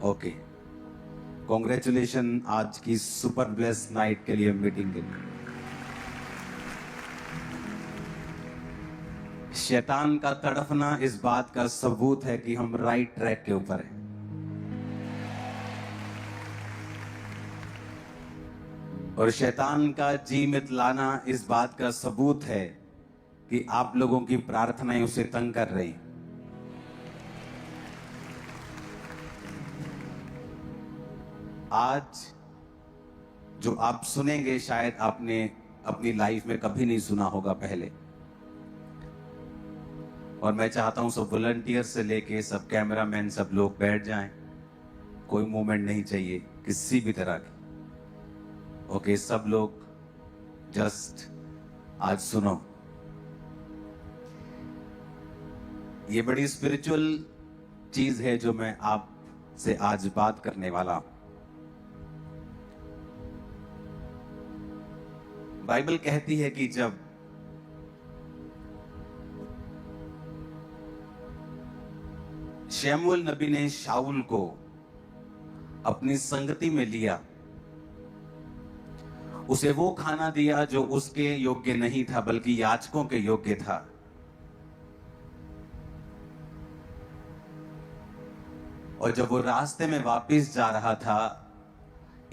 Okay, congratulation आज की super bless night के लिए, मीटिंग के लिए। शैतान का तड़फना इस बात का सबूत है कि हम राइट ट्रैक के ऊपर हैं। और शैतान का जी मितलाना इस बात का सबूत है कि आप लोगों की प्रार्थनाएं उसे तंग कर रही हैं। आज जो आप सुनेंगे शायद आपने अपनी लाइफ में कभी नहीं सुना होगा पहले। और मैं चाहता हूं सब वॉलंटियर से लेके सब कैमरामैन सब लोग बैठ जाएं। कोई मूवमेंट नहीं चाहिए किसी भी तरह की। ओके, सब लोग जस्ट आज सुनो। ये बड़ी स्पिरिचुअल चीज है जो मैं आपसे आज बात करने वाला हूं। बाइबल कहती है कि जब शमूएल नबी ने शाऊल को अपनी संगति में लिया, उसे वो खाना दिया जो उसके योग्य नहीं था बल्कि याजकों के योग्य था। और जब वो रास्ते में वापस जा रहा था,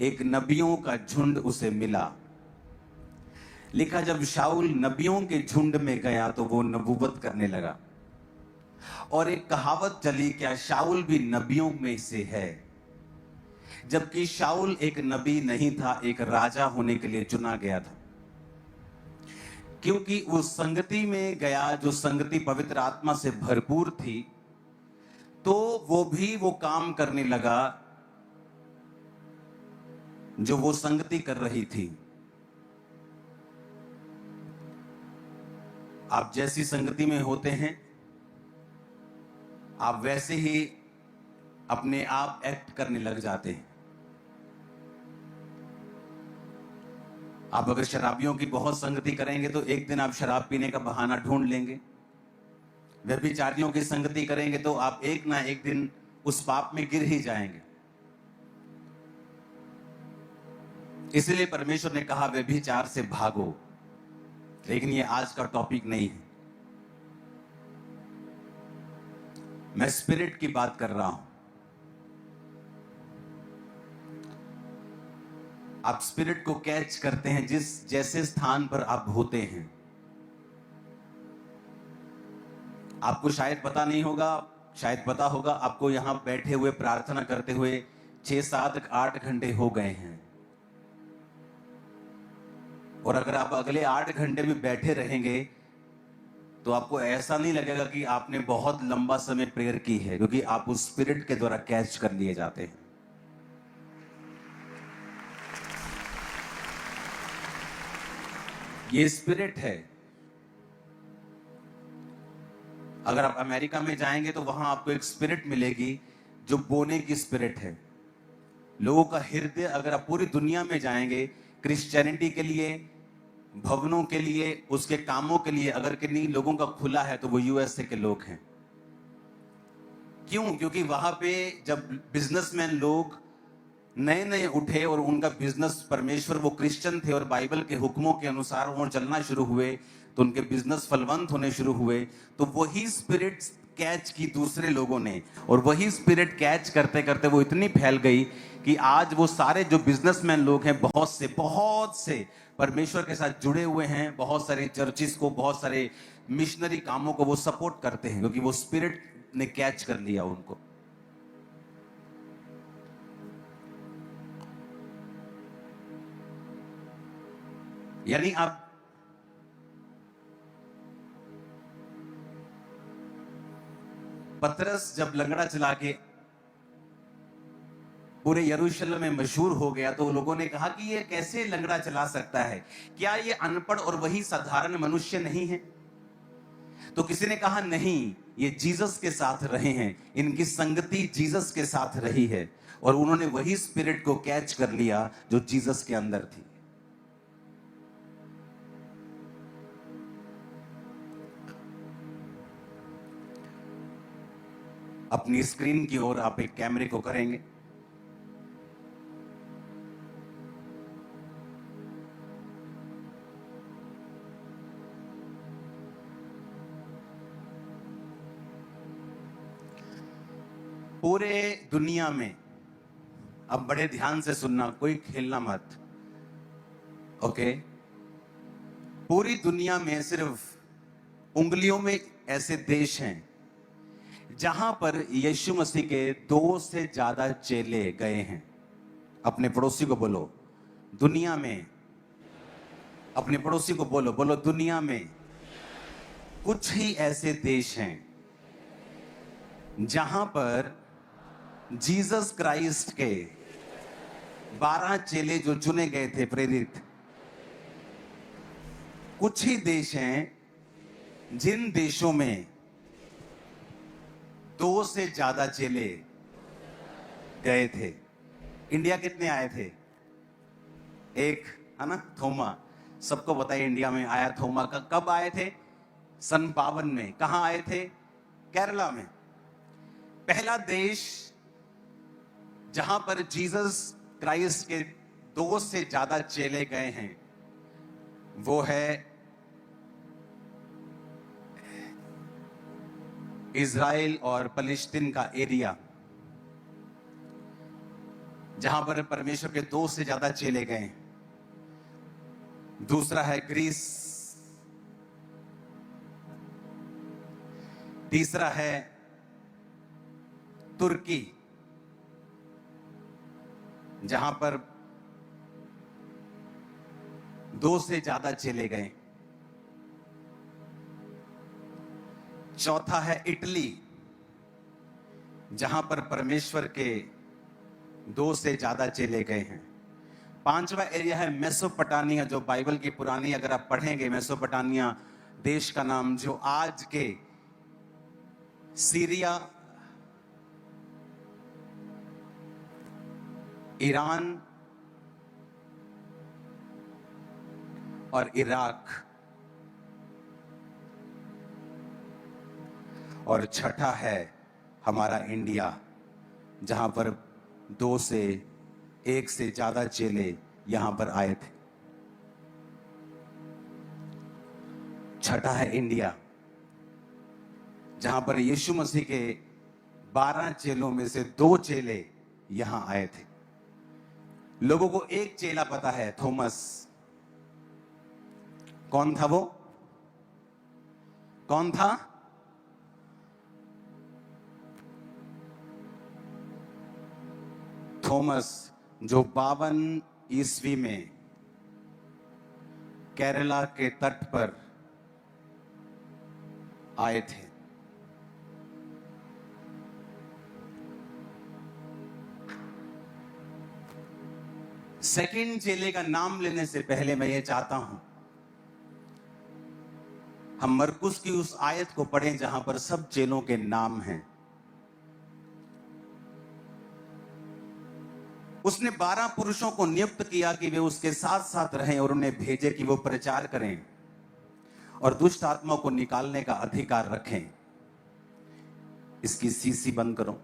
एक नबियों का झुंड उसे मिला। लिखा जब शाऊल नबियों के झुंड में गया तो वो नबूवत करने लगा। और एक कहावत चली, क्या शाऊल भी नबियों में से है? जबकि शाऊल एक नबी नहीं था, एक राजा होने के लिए चुना गया था। क्योंकि उस संगति में गया जो संगति पवित्र आत्मा से भरपूर थी, तो वो भी वो काम करने लगा जो वो संगति कर रही थी। आप जैसी संगति में होते हैं, आप वैसे ही अपने आप एक्ट करने लग जाते हैं। आप अगर शराबियों की बहुत संगति करेंगे तो एक दिन आप शराब पीने का बहाना ढूंढ लेंगे। व्यभिचारियों की संगति करेंगे तो आप एक ना एक दिन उस पाप में गिर ही जाएंगे। इसलिए परमेश्वर ने कहा व्यभिचार से भागो। लेकिन ये आज का टॉपिक नहीं है। मैं स्पिरिट की बात कर रहा हूं। आप स्पिरिट को कैच करते हैं जिस जैसे स्थान पर आप होते हैं। आपको शायद पता नहीं होगा, शायद पता होगा, आपको यहां बैठे हुए प्रार्थना करते हुए 6, 7, 8 घंटे हो गए हैं। और अगर आप अगले 8 घंटे भी बैठे रहेंगे तो आपको ऐसा नहीं लगेगा कि आपने बहुत लंबा समय प्रेयर की है, क्योंकि आप उस स्पिरिट के द्वारा कैच कर लिए जाते हैं। ये स्पिरिट है। अगर आप अमेरिका में जाएंगे तो वहां आपको एक स्पिरिट मिलेगी जो बोने की स्पिरिट है। लोगों का हृदय, अगर आप पूरी दुनिया में जाएंगे क्रिश्चियनिटी के लिए, भवनों के लिए, उसके कामों के लिए, अगर किन्हीं लोगों का खुला है तो वो यूएसए के लोग हैं। क्यों? क्योंकि वहां पे जब बिजनेसमैन लोग नए नए उठे और उनका बिजनेस, परमेश्वर, वो क्रिश्चियन थे और बाइबल के हुक्मों के अनुसार वो चलना शुरू हुए, तो उनके बिजनेस फलवंत होने शुरू हुए। तो वही स्पिरिट कैच की दूसरे लोगों ने, और वही स्पिरिट कैच करते करते वो इतनी फैल गई कि आज वो सारे जो बिजनेसमैन लोग हैं, बहुत से परमेश्वर के साथ जुड़े हुए हैं। बहुत सारे चर्चिस को, बहुत सारे मिशनरी कामों को वो सपोर्ट करते हैं, क्योंकि वो स्पिरिट ने कैच कर लिया उनको। यानी आप पतरस जब लंगड़ा चला के पूरे यरूशलेम में मशहूर हो गया, तो लोगों ने कहा कि ये कैसे लंगड़ा चला सकता है? क्या ये अनपढ़ और वही साधारण मनुष्य नहीं है? तो किसी ने कहा नहीं, ये जीसस के साथ रहे हैं, इनकी संगति जीसस के साथ रही है, और उन्होंने वही स्पिरिट को कैच कर लिया जो जीसस के अंदर थी। अपनी स्क्रीन की ओर आप एक कैमरे को करेंगे। पूरे दुनिया में, अब बड़े ध्यान से सुनना, कोई खेलना मत, ओके। पूरी दुनिया में सिर्फ उंगलियों में ऐसे देश हैं जहां पर यीशु मसीह के 2 से ज्यादा चेले गए हैं। अपने पड़ोसी को बोलो, दुनिया में। अपने पड़ोसी को बोलो, बोलो दुनिया में कुछ ही ऐसे देश हैं जहां पर जीसस क्राइस्ट के 12 चेले जो चुने गए थे, प्रेरित, कुछ ही देश हैं जिन देशों में 2 से ज्यादा चेले गए थे। इंडिया कितने आए थे? एक, है ना, थोमा। सबको पता है इंडिया में आया थोमा का। कब आए थे? सन 52 में। कहां आए थे? केरला में। पहला देश जहां पर जीसस क्राइस्ट के 2 से ज्यादा चेले गए हैं वो है इजराइल और फलस्तीन का एरिया, जहां पर परमेश्वर के 2 से ज्यादा चेले गए। दूसरा है ग्रीस, तीसरा है तुर्की, जहां पर 2 से ज्यादा चेले गए। चौथा है इटली, जहां पर परमेश्वर के 2 से ज्यादा चेले गए हैं। पांचवा एरिया है मेसोपोटामिया, जो बाइबल की पुरानी अगर आप पढ़ेंगे, मेसोपोटामिया देश का नाम, जो आज के सीरिया, ईरान और इराक। और छठा है हमारा इंडिया, जहां पर 2 से 1 से ज्यादा चेले यहां पर आए थे। छठा है इंडिया, जहां पर यीशु मसीह के 12 चेलों में से 2 चेले यहां आए थे। लोगों को एक चेला पता है, थॉमस। कौन था वो? कौन था? थॉमस, जो 52 ईस्वी में केरला के तट पर आए थे। सेकंड चेले का नाम लेने से पहले मैं ये चाहता हूं हम मरकुस की उस आयत को पढ़ें जहां पर सब चेलों के नाम हैं। उसने 12 पुरुषों को नियुक्त किया कि वे उसके साथ साथ रहें और उन्हें भेजे कि वो प्रचार करें और दुष्ट आत्मा को निकालने का अधिकार रखें। इसकी सीसी बंद करो।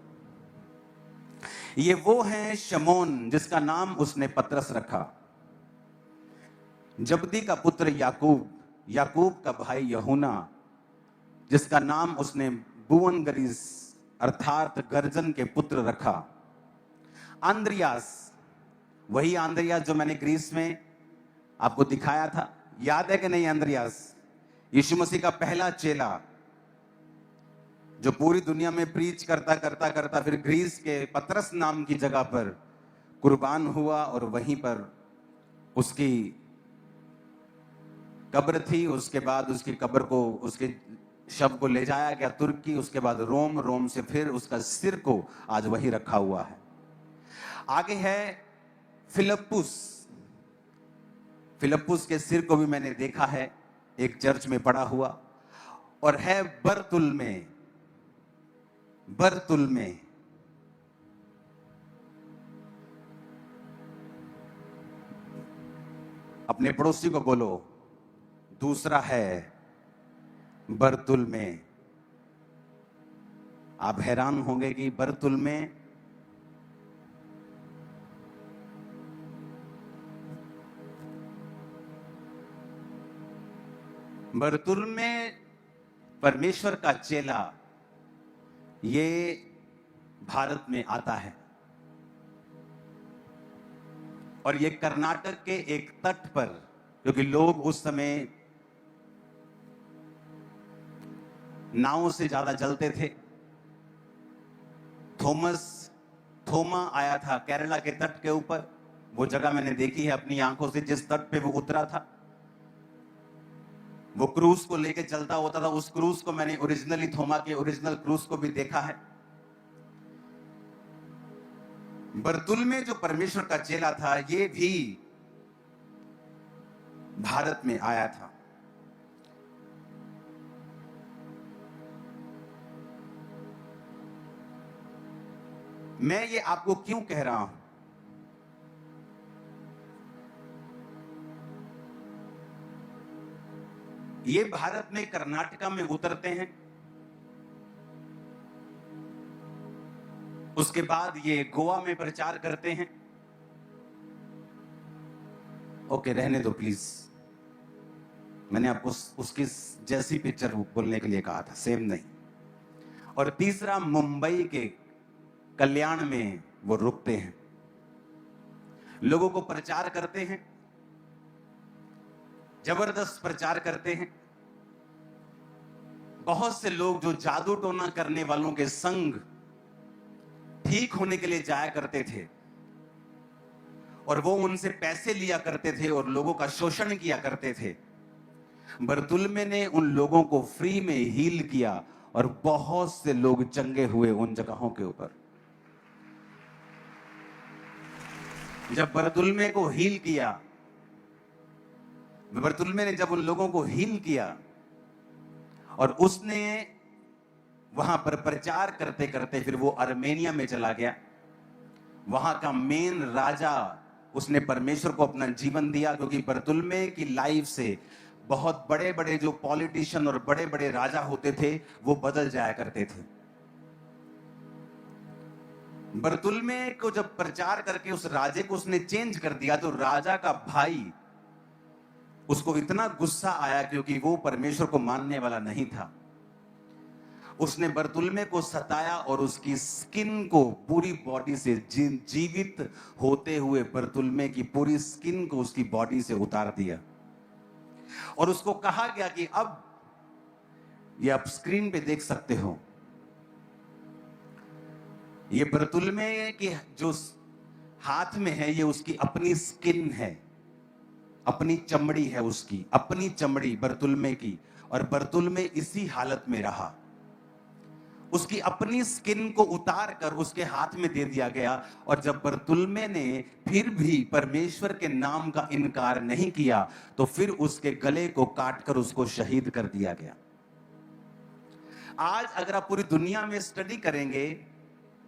ये वो है शमौन, जिसका नाम उसने पतरस रखा, जबदी का पुत्र याकूब, याकूब का भाई यूहन्ना, जिसका नाम उसने बुअनगरीस अर्थात गर्जन के पुत्र रखा, आंद्रियास, वही आंद्रियास जो मैंने ग्रीस में आपको दिखाया था, याद है कि नहीं? आंद्रियास यीशु मसीह का पहला चेला, जो पूरी दुनिया में प्रीच करता करता करता फिर ग्रीस के पतरस नाम की जगह पर कुर्बान हुआ और वहीं पर उसकी कब्र थी। उसके बाद उसकी कब्र को, उसके शव को ले जाया गया तुर्की, उसके बाद रोम, रोम से फिर उसका सिर को आज वहीं रखा हुआ है। आगे है फिलिप्पुस। फिलिप्पुस के सिर को भी मैंने देखा है एक चर्च में पड़ा हुआ। और है बरतुल्मै। बरतुल्मै अपने पड़ोसी को बोलो, दूसरा है बरतुल्मै। आप हैरान होंगे कि बरतुल्मै बरतुल्मै परमेश्वर का चेला, ये भारत में आता है और ये कर्नाटक के एक तट पर, क्योंकि लोग उस समय नावों से ज्यादा चलते थे, थोमा आया था केरला के तट के ऊपर। वो जगह मैंने देखी है अपनी आंखों से, जिस तट पे वो उतरा था। वो क्रूज को लेके चलता होता था। उस क्रूज को मैंने ओरिजिनली, थोमा के ओरिजिनल क्रूज को भी देखा है। बरतुल्मे जो परमेश्वर का चेला था, ये भी भारत में आया था। मैं ये आपको क्यों कह रहा हूं? ये भारत में कर्नाटका में उतरते हैं, उसके बाद ये गोवा में प्रचार करते हैं। ओके, रहने दो प्लीज। मैंने आपको उसकी जैसी पिक्चर बोलने के लिए कहा था, सेम नहीं। और तीसरा, मुंबई के कल्याण में वो रुकते हैं, लोगों को प्रचार करते हैं, जबरदस्त प्रचार करते हैं। बहुत से लोग जो जादू टोना करने वालों के संग ठीक होने के लिए जाया करते थे और वो उनसे पैसे लिया करते थे और लोगों का शोषण किया करते थे, बरतुल्मे ने उन लोगों को फ्री में हील किया और बहुत से लोग चंगे हुए उन जगहों के ऊपर। जब बरतुल्मे को हील किया, बरतुल्मे ने जब उन लोगों को हील किया और उसने वहां पर प्रचार करते करते फिर वो आर्मेनिया में चला गया। वहां का मेन राजा, उसने परमेश्वर को अपना जीवन दिया, क्योंकि बरतुल्मे की लाइफ से बहुत बड़े बड़े जो पॉलिटिशियन और बड़े बड़े राजा होते थे वो बदल जाया करते थे। बरतुल्मे को जब प्रचार करके उस राजे को उसने चेंज कर दिया, तो राजा का भाई, उसको इतना गुस्सा आया क्योंकि वो परमेश्वर को मानने वाला नहीं था। उसने बरतुल्मे को सताया और उसकी स्किन को, पूरी बॉडी से, जीवित होते हुए बरतुल्मे की पूरी स्किन को उसकी बॉडी से उतार दिया। और उसको कहा गया कि अब, ये आप स्क्रीन पे देख सकते हो, ये बरतुल्मे की जो हाथ में है, ये उसकी अपनी स्किन है, अपनी चमड़ी है, उसकी अपनी चमड़ी बरतुल्मे की। और बरतुल्मे इसी हालत में रहा। उसकी अपनी स्किन को उतार कर उसके हाथ में दे दिया गया। और जब बरतुल्मे ने फिर भी परमेश्वर के नाम का इनकार नहीं किया, तो फिर उसके गले को काटकर उसको शहीद कर दिया गया। आज अगर आप पूरी दुनिया में स्टडी करेंगे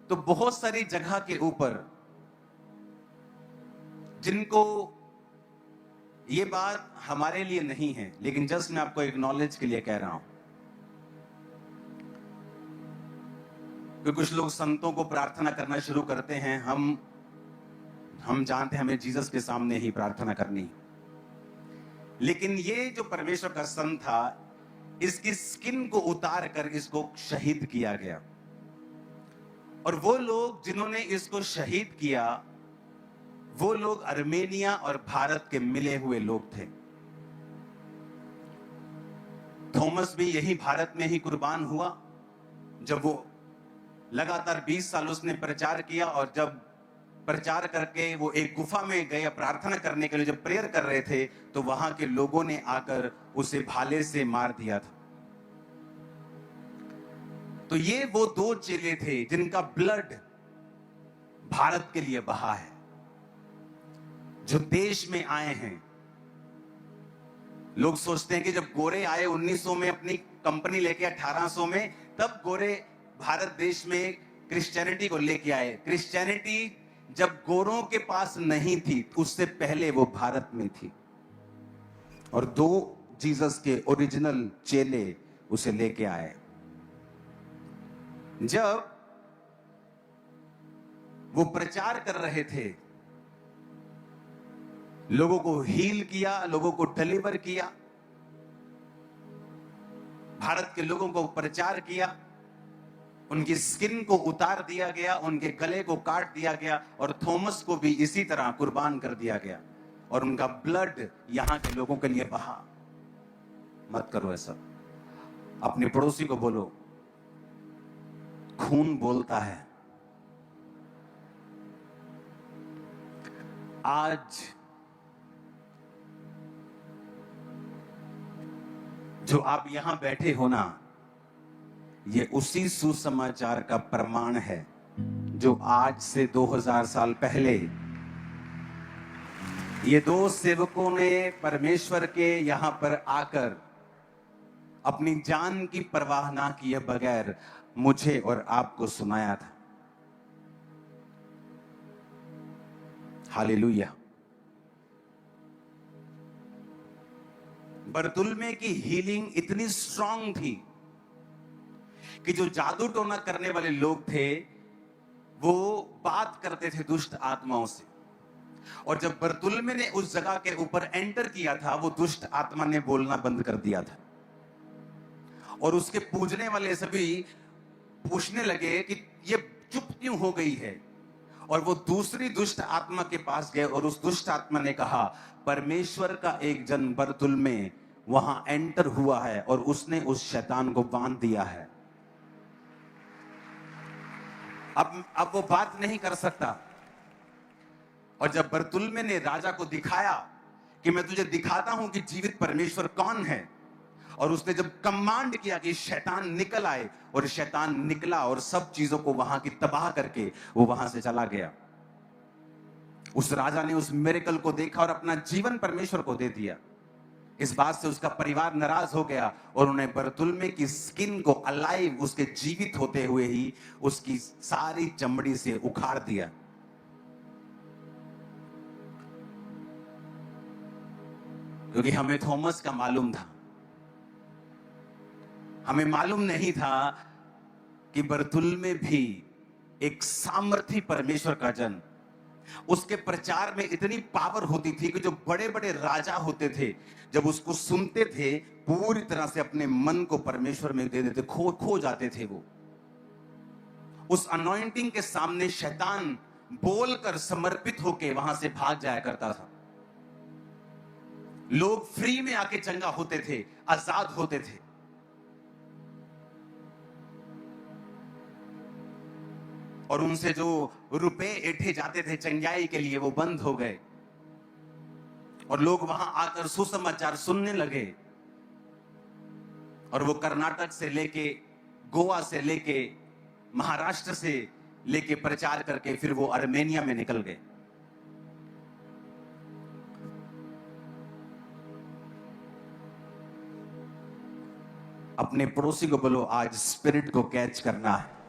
तो बहुत सारी जगह के ऊपर, जिनको ये बात हमारे लिए नहीं है, लेकिन जस्ट मैं आपको एक नॉलेज के लिए कह रहा हूं, कि कुछ लोग संतों को प्रार्थना करना शुरू करते हैं। हम जानते हैं हमें जीसस के सामने ही प्रार्थना करनी, लेकिन ये जो परमेश्वर का संत था, इसकी स्किन को उतार कर इसको शहीद किया गया। और वो लोग जिन्होंने इसको शहीद किया, वो लोग आर्मेनिया और भारत के मिले हुए लोग थे। थॉमस भी यही भारत में ही कुर्बान हुआ। जब वो लगातार 20 साल उसने प्रचार किया, और जब प्रचार करके वो एक गुफा में गए प्रार्थना करने के लिए, जब प्रेयर कर रहे थे, तो वहां के लोगों ने आकर उसे भाले से मार दिया था। तो ये वो दो चेले थे जिनका ब्लड भारत के लिए बहा है, जो देश में आए हैं। लोग सोचते हैं कि जब गोरे आए 1900 में अपनी कंपनी लेके, 1800 में, तब गोरे भारत देश में क्रिश्चियनिटी को लेके आए। क्रिश्चियनिटी जब गोरों के पास नहीं थी, उससे पहले वो भारत में थी, और दो जीसस के ओरिजिनल चेले उसे लेके आए। जब वो प्रचार कर रहे थे, लोगों को हील किया, लोगों को डिलीवर किया, भारत के लोगों को प्रचार किया, उनकी स्किन को उतार दिया गया, उनके गले को काट दिया गया और थॉमस को भी इसी तरह कुर्बान कर दिया गया और उनका ब्लड यहां के लोगों के लिए बहा। मत करो ऐसा। अपने पड़ोसी को बोलो, खून बोलता है। आज जो आप यहां बैठे हो ना, ये उसी सुसमाचार का प्रमाण है जो आज से 2000 साल पहले ये दो सेवकों ने परमेश्वर के यहां पर आकर अपनी जान की परवाह ना किए बगैर मुझे और आपको सुनाया था। हालेलुया। बरतुल्मे की हीलिंग इतनी स्ट्रांग थी कि जो जादू टोना करने वाले लोग थे वो बात करते थे दुष्ट आत्माओं से, और जब बरतुल्मे ने उस जगह के ऊपर एंटर किया था वो दुष्ट आत्मा ने बोलना बंद कर दिया था और उसके पूजने वाले सभी पूछने लगे कि ये चुप क्यों हो गई है। और वो दूसरी दुष्ट आत्मा के पास गए और उस दुष्ट आत्मा ने कहा, परमेश्वर का एक जन बरतुल्मे वहां एंटर हुआ है और उसने उस शैतान को बांध दिया है। अब वो बात नहीं कर सकता। और जब बरतुल्मे ने राजा को दिखाया कि मैं तुझे दिखाता हूं कि जीवित परमेश्वर कौन है, और उसने जब कमांड किया कि शैतान निकल आए, और शैतान निकला और सब चीजों को वहां की तबाह करके वो वहां से चला गया। उस राजा ने उस मिरेकल को देखा और अपना जीवन परमेश्वर को दे दिया। इस बात से उसका परिवार नाराज हो गया और उन्हें बरतुल्मे की स्किन को अलाइव, उसके जीवित होते हुए ही उसकी सारी चमड़ी से उखाड़ दिया। क्योंकि हमें थॉमस का मालूम था, हमें मालूम नहीं था कि बरतुल्मे भी एक सामर्थी परमेश्वर का जन, उसके प्रचार में इतनी पावर होती थी कि जो बड़े बड़े राजा होते थे जब उसको सुनते थे पूरी तरह से अपने मन को परमेश्वर में दे देते, खो जाते थे। वो उस अनॉइंटिंग के सामने शैतान बोलकर समर्पित होकर वहां से भाग जाया करता था। लोग फ्री में आके चंगा होते थे, आजाद होते थे। और उनसे जो रुपए ऐंठे जाते थे चंगाई के लिए वो बंद हो गए और लोग वहां आकर सुसमाचार सुनने लगे। और वो कर्नाटक से लेके, गोवा से लेके, महाराष्ट्र से लेके प्रचार करके फिर वो आर्मेनिया में निकल गए। अपने पड़ोसी को बोलो, आज स्पिरिट को कैच करना है।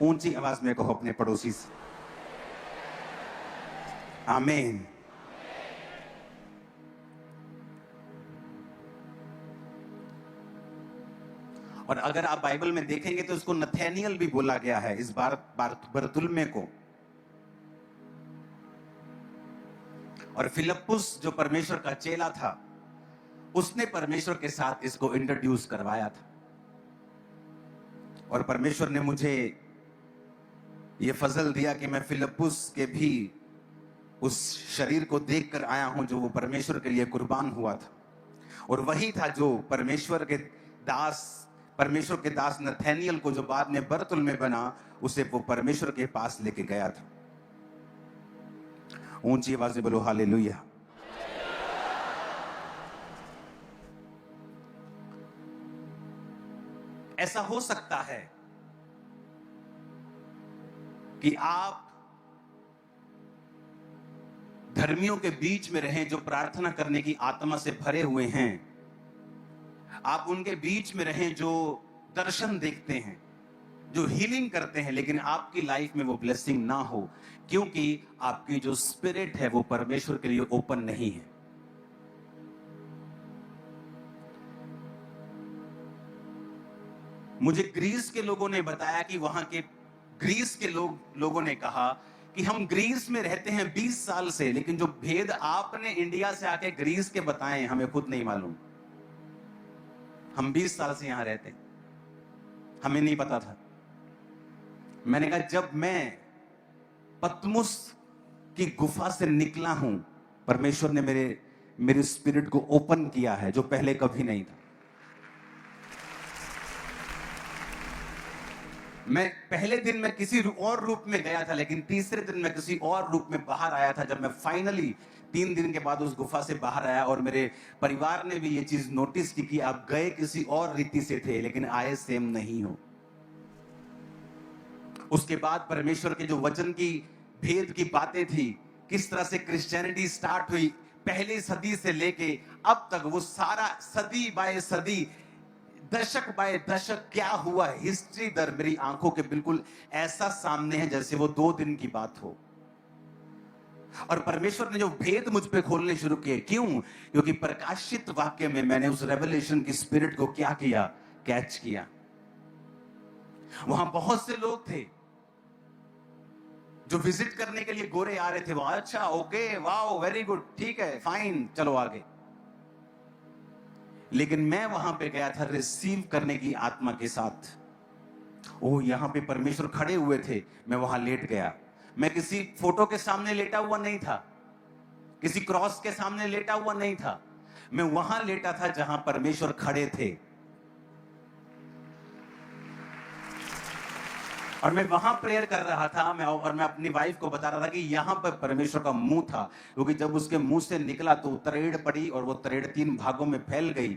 ऊंची आवाज में कहो अपने पड़ोसी से, आमीन। और अगर आप बाइबल में देखेंगे तो उसको नथेनियल भी बोला गया है, इस बार बरतुल्मे को। और फिलिप्पुस जो परमेश्वर का चेला था, उसने परमेश्वर के साथ इसको इंट्रोड्यूस करवाया था। और परमेश्वर ने मुझे यह फजल दिया कि मैं फिलिप्पुस के भी उस शरीर को देखकर आया हूं जो वो परमेश्वर के लिए कुर्बान हुआ था। और वही था जो परमेश्वर के दास नथेनियल को, जो बाद में बरतुल्मे बना, उसे वो परमेश्वर के पास लेके गया था। ऊंची आवाज से बोलो हालेलुया। ऐसा हो सकता है कि आप धर्मियों के बीच में रहें जो प्रार्थना करने की आत्मा से भरे हुए हैं। आप उनके बीच में रहें जो दर्शन देखते हैं, जो हीलिंग करते हैं, लेकिन आपकी लाइफ में वो ब्लेसिंग ना हो, क्योंकि आपकी जो स्पिरिट है वो परमेश्वर के लिए ओपन नहीं है। मुझे ग्रीस के लोगों ने बताया कि वहां के ग्रीस के लोगों ने कहा कि हम ग्रीस में रहते हैं 20 साल से, लेकिन जो भेद आपने इंडिया से आके ग्रीस के बताए हमें खुद नहीं मालूम। हम 20 साल से यहां रहते हैं, हमें नहीं पता था। मैंने कहा जब मैं पतमुस की गुफा से निकला हूं, परमेश्वर ने मेरे स्पिरिट को ओपन किया है, जो पहले कभी नहीं था। मैं पहले दिन में किसी और रूप में गया था, लेकिन तीसरे दिन मैं किसी और रूप में बाहर आया था, जब मैं फाइनली 3 दिन के बाद उस गुफा से बाहर आया। और मेरे परिवार ने भी ये चीज नोटिस की कि आप गए किसी और रीति से थे, लेकिन आए सेम नहीं हो। उसके बाद परमेश्वर के जो वचन की भेद की बातें थी, किस तरह से क्रिश्चियनिटी स्टार्ट हुई पहली सदी से लेके अब तक, वो सारा सदी बाय सदी, दशक बाय दशक क्या हुआ, हिस्ट्री दर मेरी आंखों के बिल्कुल ऐसा सामने है जैसे वो 2 दिन की बात हो। और परमेश्वर ने जो भेद मुझ पे खोलने शुरू किए, क्यों? क्योंकि प्रकाशित वाक्य में मैंने उस रेवलेशन की स्पिरिट को क्या किया, कैच किया। वहां बहुत से लोग थे जो विजिट करने के लिए गोरे आ रहे थे वहां। अच्छा, ओके, वाओ, वेरी गुड, ठीक है, फाइन, चलो आगे। लेकिन मैं वहां पे गया था रिसीव करने की आत्मा के साथ। ओ, यहां पे परमेश्वर खड़े हुए थे, मैं वहां लेट गया। मैं किसी फोटो के सामने लेटा हुआ नहीं था, किसी क्रॉस के सामने लेटा हुआ नहीं था। मैं वहां लेटा था जहां परमेश्वर खड़े थे, और मैं वहां प्रेयर कर रहा था। मैं अपनी वाइफ को बता रहा था कि यहां पर परमेश्वर का मुंह था, क्योंकि जब उसके मुंह से निकला तो तरेड़ पड़ी, और वो तरेड़ 3 भागों में फैल गई।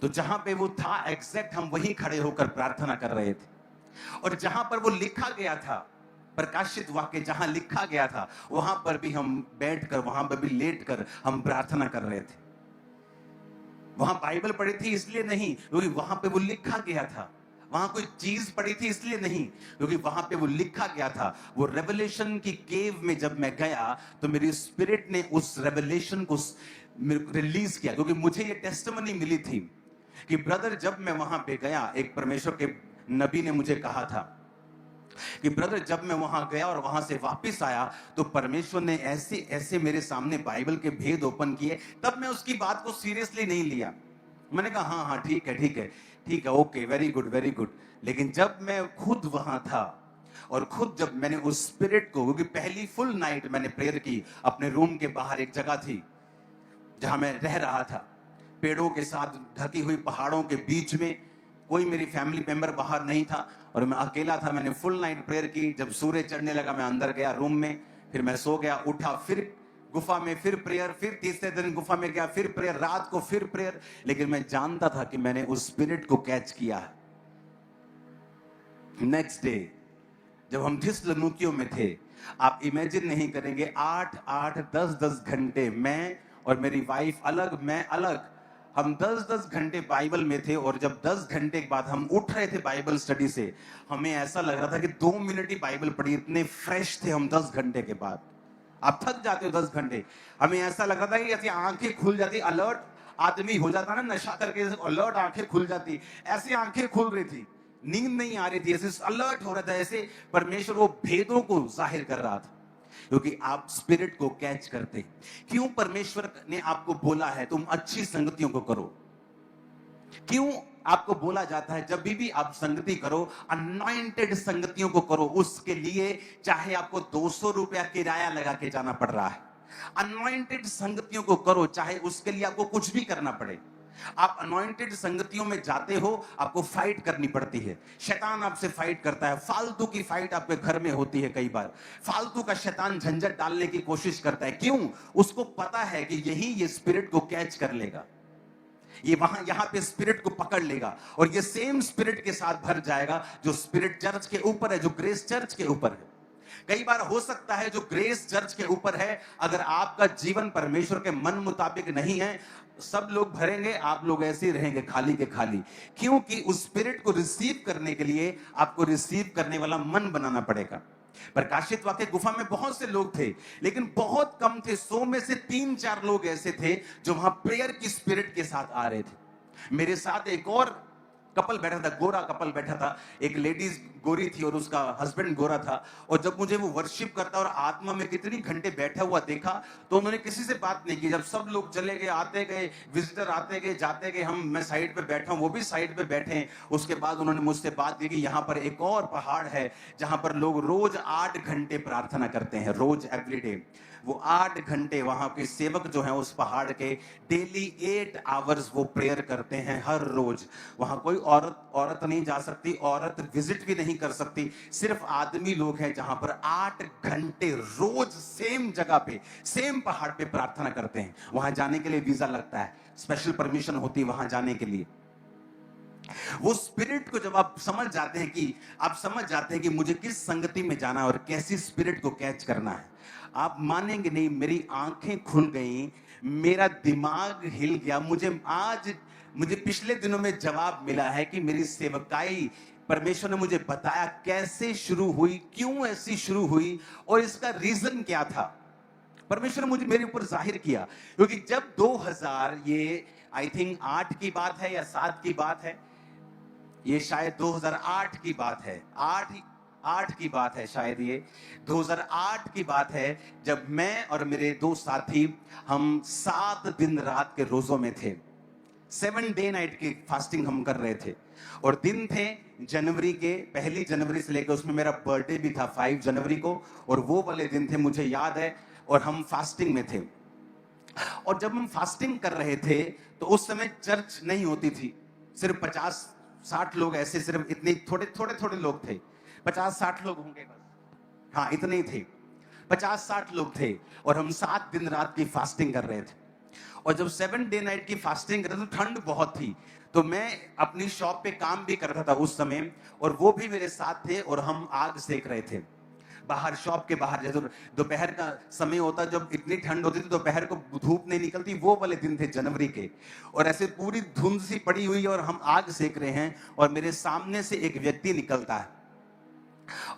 तो जहां पे वो था एग्जैक्ट, हम वहीं खड़े होकर प्रार्थना कर रहे थे। और जहां पर वो लिखा गया था, प्रकाशित वाक्य जहां लिखा गया था, वहां पर भी हम बैठकर, वहां पर भी लेटकर हम प्रार्थना कर रहे थे। वहां बाइबल पढ़ी थी इसलिए नहीं, क्योंकि वहां पे वो लिखा गया था। वहां कोई चीज पड़ी थी इसलिए नहीं, क्योंकि वहां पे वो लिखा गया था। वो रेवलेशन की केव में जब मैं गया तो मेरी स्पिरिट ने उस रेवलेशन को रिलीज किया, क्योंकि मुझे ये टेस्टिमनी मिली थी कि ब्रदर, जब मैं वहां पे गया, एक परमेश्वर के नबी ने मुझे कहा था कि ब्रदर, जब मैं वहां गया और वहां से वापस आया तो परमेश्वर ने ऐसे ऐसे मेरे सामने बाइबल के भेद ओपन किए। तब मैं उसकी बात को सीरियसली नहीं लिया। मैंने कहा हाँ हाँ, ठीक है ठीक है ठीक है, okay, very good very good. लेकिन जब मैं खुद वहां था, और खुद जब मैंने उस स्पिरिट को, क्योंकि पहली फुल नाइट मैंने प्रेयर की अपने रूम के बाहर, एक जगह थी जहां मैं रह रहा था, पेड़ों के साथ ढकी हुई पहाड़ों के बीच में, कोई मेरी फैमिली मेंबर बाहर नहीं था और मैं अकेला था। मैंने फुल नाइट प्रेयर की। जब सूर्य चढ़ने लगा मैं अंदर गया रूम में, फिर मैं सो गया, उठा, फिर गुफा में फिर प्रेयर, फिर तीसरे दिन गुफा में गया, फिर प्रेयर, रात को फिर प्रेयर। लेकिन मैं जानता था कि मैंने उस स्पिरिट को कैच किया है। नेक्स्ट डे जब हम थिस्सलुनीकियों में थे, आप इमेजिन नहीं करेंगे, 8-8, 10-10 घंटे मैं और मेरी वाइफ अलग, मैं अलग, हम 10-10 घंटे बाइबल में थे। और जब 10 घंटे के बाद हम उठ रहे थे बाइबल स्टडी से, हमें ऐसा लग रहा था कि 2 मिनट ही बाइबल पढ़ी, इतने फ्रेश थे हम 10 घंटे के बाद। आप थक जाते हो 10 घंटे, हमें ऐसा लग रहा था कि ऐसी आंखें खुल जाती, अलर्ट आदमी हो जाता ना नशा करके, अलर्ट आंखें खुल जाती, ऐसी आंखें खुल रही थी, नींद नहीं आ रही थी, ऐसे अलर्ट हो रहा था, ऐसे परमेश्वर वो भेदों को जाहिर कर रहा था, क्योंकि आप स्पिरिट को कैच करते। क्यों परमेश्वर ने आपको बोला है तुम अच्छी संगतियों को करो? क्यों आपको बोला जाता है जब भी आप संगति करो, अनॉइंटेड संगतियों को करो? उसके लिए चाहे आपको 200 रुपया किराया लगा के जाना पड़ रहा है, अनॉइंटेड संगतियों को करो, चाहे उसके लिए आपको कुछ भी करना पड़े। आप अनॉइंटेड संगतियों में जाते हो, आपको फाइट करनी पड़ती है, शैतान आपसे फाइट करता है, फालतू की फाइट आपके घर में होती है, कई बार फालतू का शैतान झंझट डालने की कोशिश करता है। क्यों? उसको पता है कि यही ये स्पिरिट को कैच कर लेगा, ये वहां यहां पे स्पिरिट को पकड़ लेगा, और ये सेम स्पिरिट के साथ भर जाएगा जो स्पिरिट चर्च के ऊपर है, जो ग्रेस चर्च के ऊपर है। कई बार हो सकता है जो ग्रेस चर्च के ऊपर है, अगर आपका जीवन परमेश्वर के मन मुताबिक नहीं है, सब लोग भरेंगे, आप लोग ऐसे ही रहेंगे खाली के खाली। क्योंकि उस स्पिरिट को रिसीव करने के लिए आपको रिसीव करने वाला मन बनाना पड़ेगा। प्रकाशित वाक्य गुफा में बहुत से लोग थे, लेकिन बहुत कम थे, 100 में से 3-4 लोग ऐसे थे जो वहां प्रेयर की स्पिरिट के साथ आ रहे थे। मेरे साथ एक और कपल बैठा था, गोरा कपल बैठा था, एक लेडीज गोरी थी और उसका हस्बैंड गोरा था। और जब मुझे वो वर्शिप करता और आत्मा में कितनी घंटे बैठा हुआ देखा, तो उन्होंने किसी से बात नहीं की। जब सब लोग चले गए, आते गए, विजिटर आते गए जाते गए, मैं साइड पे बैठा हूं, वो भी साइड पे बैठे हैं। उसके बाद उन्होंने मुझसे बात की कि यहाँ पर एक और पहाड़ है जहां पर लोग रोज 8 घंटे प्रार्थना करते हैं, रोज, एवरीडे। वो 8 घंटे वहां के सेवक जो हैं उस पहाड़ के, डेली 8 आवर्स वो प्रेयर करते हैं हर रोज। वहां कोई औरत नहीं जा सकती, औरत विजिट भी नहीं कर सकती, सिर्फ आदमी लोग हैं जहां पर 8 घंटे रोज सेम जगह पे, सेम पहाड़ पे प्रार्थना करते हैं। वहां जाने के लिए वीजा लगता है, स्पेशल परमिशन होती है वहां जाने के लिए। वो स्पिरिट को जब आप समझ जाते हैं कि मुझे किस संगति में जाना है और कैसी स्पिरिट को कैच करना है, आप मानेंगे नहीं, मेरी आंखें खुल गई, मेरा दिमाग हिल गया। मुझे पिछले दिनों में जवाब मिला है कि मेरी सेवकाई परमेश्वर ने मुझे बताया कैसे शुरू हुई, क्यों ऐसी शुरू हुई और इसका रीजन क्या था। परमेश्वर ने मुझे मेरे ऊपर जाहिर किया, क्योंकि जब 2000, ये आई थिंक 8 की बात है या 7 की बात है, ये शायद 2008 की बात है, 8 की बात है शायद, ये 2008 की बात है, जब मैं और मेरे 2 साथी हम 7 दिन रात के रोजों में थे। 7 डे नाइट की फास्टिंग हम कर रहे थे। और दिन थे जनवरी के, 1 जनवरी से लेकर, उसमें मेरा बर्थडे भी था 5 जनवरी को, और वो वाले दिन थे, मुझे याद है। और हम फास्टिंग में थे। और जब हम फास्टिंग कर रहे थे तो उस समय चर्च नहीं होती थी, सिर्फ 50-60 लोग, ऐसे सिर्फ इतने थोड़े लोग थे, 50-60 लोग होंगे बस, हाँ इतने ही थे, 50-60 लोग थे। और हम 7 दिन रात की फास्टिंग कर रहे थे। और जब 7 डे नाइट की फास्टिंग कर रहे थे तो ठंड बहुत थी, तो मैं अपनी शॉप पे काम भी कर रहा था उस समय, और वो भी मेरे साथ थे, और हम आग सेक रहे थे बाहर, शॉप के बाहर। जैसे दोपहर का समय होता, जब इतनी ठंड होती थी दोपहर को धूप नहीं निकलती, वो वाले दिन थे जनवरी के। और ऐसे पूरी धुंध सी पड़ी हुई है और हम आग सेक रहे हैं, और मेरे सामने से एक व्यक्ति निकलता है,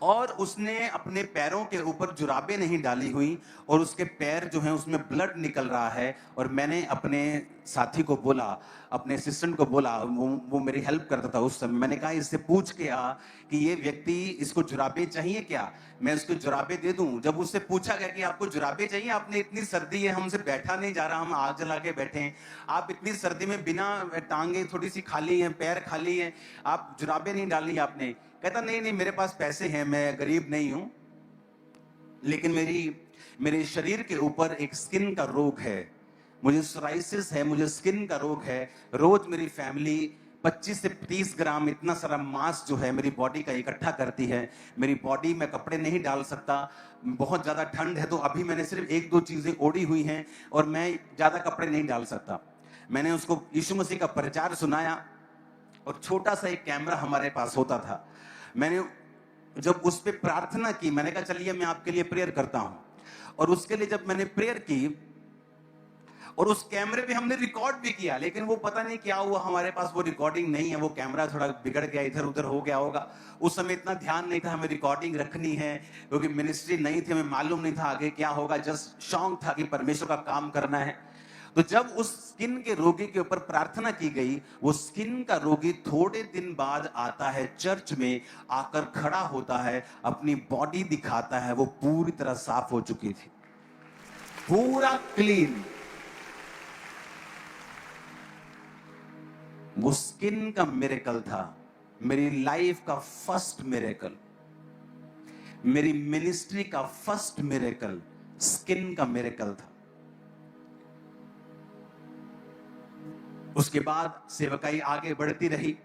और उसने अपने पैरों के ऊपर जुराबें नहीं डाली हुई, और उसके पैर जो हैं उसमें ब्लड निकल रहा है। और मैंने अपने साथी को बोला, अपने असिस्टेंट को बोला, वो मेरी हेल्प करता था उस समय, मैंने कहा इससे पूछ के आ कि ये व्यक्ति, इसको जुराबें चाहिए क्या, मैं उसको जुराबें दे दूं। जब उससे पूछा गया कि आपको जुराबें चाहिए, आपने, इतनी सर्दी है, हमसे बैठा नहीं जा रहा, हम आग जला के बैठे हैं, आप इतनी सर्दी में बिना टांगे थोड़ी सी खाली हैं, पैर खाली हैं, आप जुराबें नहीं डाली आपने। कहता नहीं नहीं, मेरे पास पैसे हैं, मैं गरीब नहीं हूं, लेकिन मेरे शरीर के ऊपर एक स्किन का रोग है, मुझे सोराइसिस है, मुझे स्किन का रोग है। रोज मेरी फैमिली 25 से 30 ग्राम इतना सारा मांस जो है मेरी बॉडी का इकट्ठा करती है। मेरी बॉडी में कपड़े नहीं डाल सकता, बहुत ज्यादा ठंड है, तो अभी मैंने सिर्फ 1-2 चीजें ओढ़ी हुई हैं, और मैं ज्यादा कपड़े नहीं डाल सकता। मैंने उसको यीशु मसीह का प्रचार सुनाया, और छोटा सा एक कैमरा हमारे पास होता था। मैंने जब उस पे प्रार्थना की, मैंने कहा चलिए मैं आपके लिए प्रेयर करता हूं, और उसके लिए जब मैंने प्रेयर की, और उस कैमरे पे हमने रिकॉर्ड भी किया, लेकिन वो पता नहीं क्या हुआ, हमारे पास वो रिकॉर्डिंग नहीं है, वो कैमरा थोड़ा बिगड़ गया, इधर उधर हो गया होगा। उस समय इतना ध्यान नहीं था हमें रिकॉर्डिंग रखनी है, क्योंकि मिनिस्ट्री नहीं थी, हमें मालूम नहीं था आगे क्या होगा, जस्ट शौक था कि परमेश्वर का काम करना है। तो जब उस स्किन के रोगी के ऊपर प्रार्थना की गई, वो स्किन का रोगी थोड़े दिन बाद आता है चर्च में, आकर खड़ा होता है, अपनी बॉडी दिखाता है, वो पूरी तरह साफ हो चुकी थी, पूरा क्लीन। वो स्किन का मिरेकल था, मेरी लाइफ का फर्स्ट मिरेकल, मेरी मिनिस्ट्री का फर्स्ट मिरेकल स्किन का मिरेकल था। उसके बाद सेवकाई आगे बढ़ती रही।